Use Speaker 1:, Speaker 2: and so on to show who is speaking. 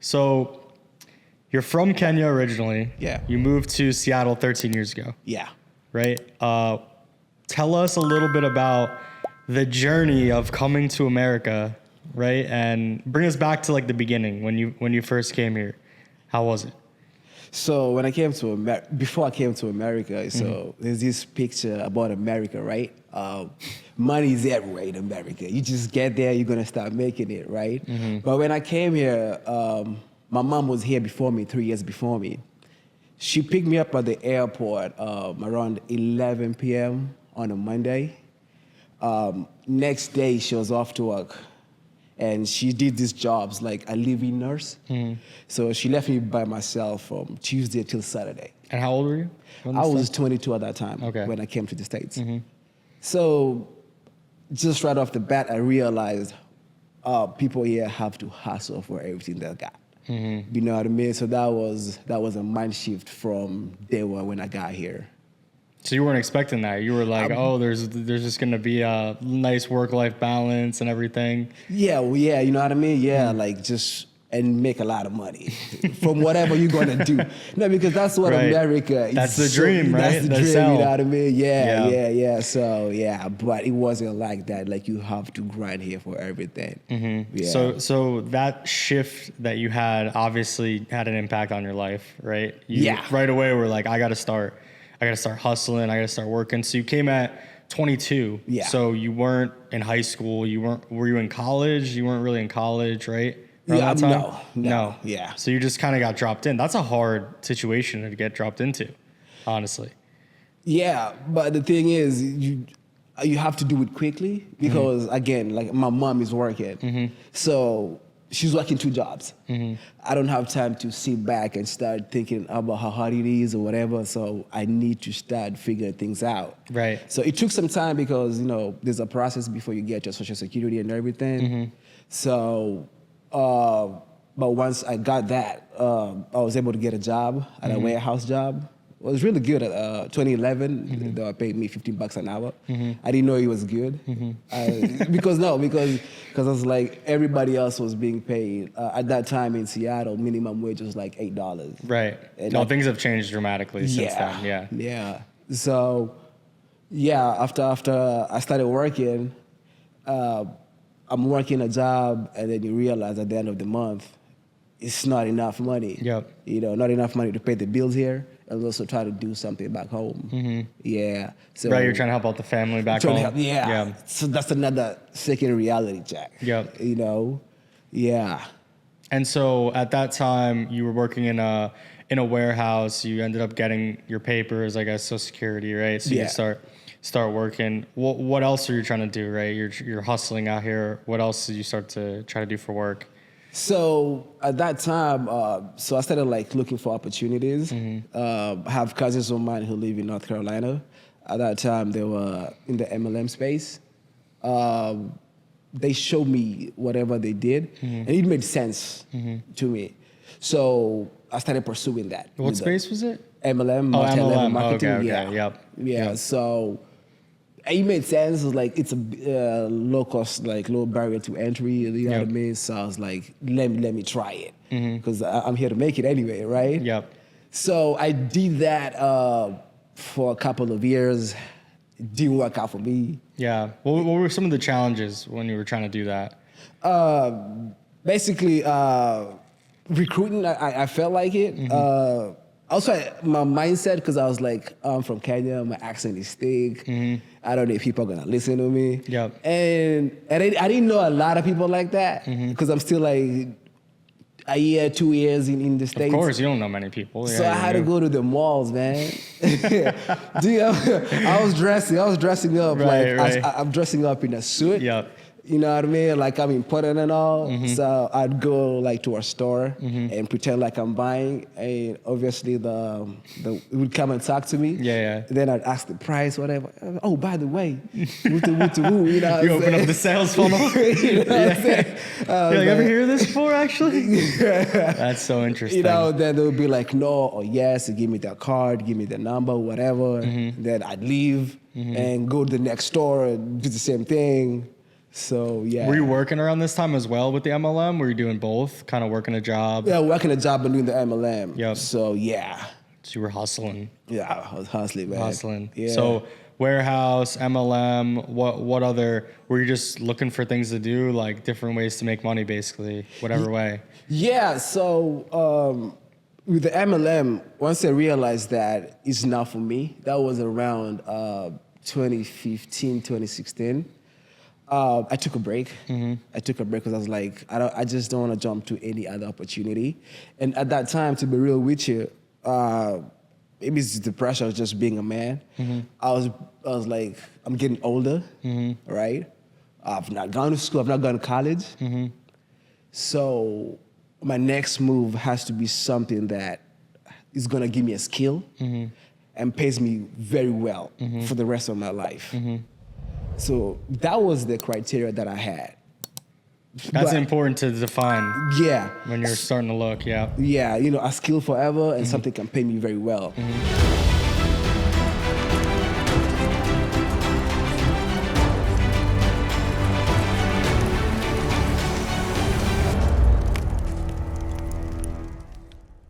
Speaker 1: So you're from Kenya originally.
Speaker 2: Yeah.
Speaker 1: You moved to Seattle 13 years ago.
Speaker 2: Yeah.
Speaker 1: Right? Tell us a little bit about the journey of coming to America, right? And bring us back to like the beginning when you first came here. How was it?
Speaker 2: So when I came to before I came to America, so there's this picture about America, right? Money is everywhere in America. You just get there, you're gonna start making it, right? But when I came here, my mom was here before me, 3 years before me. She picked me up at the airport around 11 p.m. on a Monday. Next day, she was off to work. And she did these jobs like a living nurse. So she left me by myself from Tuesday till Saturday.
Speaker 1: And how old were you?
Speaker 2: I was 22 at that time when I came to the States. So just right off the bat, I realized people here have to hustle for everything they got. You know what I mean? So that was a mind shift from day one when I got here.
Speaker 1: So you weren't expecting that. You were like, oh, there's just gonna be a nice work-life balance and everything.
Speaker 2: Yeah, well, yeah, you know what I mean? Yeah, like just and make a lot of money from whatever you're gonna do. No, because that's what America is.
Speaker 1: That's the dream, right?
Speaker 2: That's the dream, you know what I mean? Yeah. So yeah, but it wasn't like that. Like you have to grind here for everything. Yeah.
Speaker 1: So that shift that you had obviously had an impact on your life, right? You right away were like, I gotta start hustling, I gotta start working. So you came at 22.
Speaker 2: Yeah.
Speaker 1: So you weren't in high school, were you in college? You weren't really in college, right? No.
Speaker 2: Yeah.
Speaker 1: So you just kind of got dropped in. That's a hard situation to get dropped into, honestly.
Speaker 2: Yeah, but the thing is, you have to do it quickly because again, like my mom is working, so she's working 2 jobs. I don't have time to sit back and start thinking about how hard it is or whatever. So I need to start figuring things out.
Speaker 1: Right.
Speaker 2: So it took some time because there's a process before you get your Social Security and everything. So. But once I got that, I was able to get a job at a warehouse job. It was really good at 2011. They paid me $15 an hour. I didn't know it was good because I was like everybody else was being paid at that time in Seattle. Minimum wage was like $8.
Speaker 1: Right. And things have changed dramatically since then. Yeah.
Speaker 2: Yeah. So after I started working. I'm working a job, and then you realize at the end of the month, it's not enough money.
Speaker 1: Yep.
Speaker 2: Not enough money to pay the bills here, and also try to do something back home. Yeah. So
Speaker 1: you're trying to help out the family back home.
Speaker 2: Yeah. So that's another second reality check.
Speaker 1: Yep.
Speaker 2: Yeah.
Speaker 1: And so at that time, you were working in a warehouse. You ended up getting your papers, I guess, Social Security, right? So you start working. What else are you trying to do, right? You're hustling out here. What else did you start to try to do for work?
Speaker 2: So at that time, so I started like looking for opportunities. I have cousins of mine who live in North Carolina. At that time, they were in the MLM space. They showed me whatever they did, and it made sense to me. So I started pursuing that.
Speaker 1: What space was it?
Speaker 2: MLM, multi-level marketing.
Speaker 1: Okay.
Speaker 2: Yeah. So it made sense. It was like it's a low cost, like low barrier to entry. You know what I mean? So I was like, let me try it because I'm here to make it anyway, right?
Speaker 1: Yep.
Speaker 2: So I did that for a couple of years. It didn't work out for me.
Speaker 1: Yeah. What were some of the challenges when you were trying to do that?
Speaker 2: Basically, recruiting. I felt like it. Also, my mindset, because I was like, I'm from Kenya, my accent is thick. I don't know if people are gonna listen to me.
Speaker 1: Yep.
Speaker 2: And I didn't know a lot of people like that because I'm still like a year, 2 years in the States.
Speaker 1: Of course, you don't know many people.
Speaker 2: So I had to go to the malls, man. I was dressing up I'm dressing up in a suit.
Speaker 1: Yep.
Speaker 2: You know what I mean? Like I'm important and all. So I'd go like to a store and pretend like I'm buying. And obviously the it would come and talk to me.
Speaker 1: Yeah.
Speaker 2: Then I'd ask the price, whatever. Oh, by the way, woo, you know
Speaker 1: you open up the sales funnel.
Speaker 2: You know what I'm saying?
Speaker 1: You're like, ever hear this before, actually? That's so interesting.
Speaker 2: Then they would be like, no or yes, give me the card, give me the number, whatever. Then I'd leave and go to the next store and do the same thing. So yeah.
Speaker 1: Were you working around this time as well with the MLM? Were you doing both, kind of working a job?
Speaker 2: Yeah, working a job and doing the MLM.
Speaker 1: Yep.
Speaker 2: So yeah.
Speaker 1: So you were hustling.
Speaker 2: Yeah, I was hustling, man.
Speaker 1: Hustling.
Speaker 2: Yeah.
Speaker 1: So warehouse, MLM, what other, were you just looking for things to do, like different ways to make money, basically, whatever way?
Speaker 2: Yeah, so with the MLM, once I realized that it's not for me, that was around 2015, 2016. I took a break. I took a break because I was like, I just don't want to jump to any other opportunity. And at that time, to be real with you, maybe it's the pressure of just being a man. I was like, I'm getting older, right? I've not gone to school. I've not gone to college. So my next move has to be something that is gonna give me a skill and pays me very well for the rest of my life. So that was the criteria that I had.
Speaker 1: That's important to define.
Speaker 2: Yeah.
Speaker 1: When you're starting to look, yeah.
Speaker 2: Yeah, you know, a skill forever and something can pay me very well.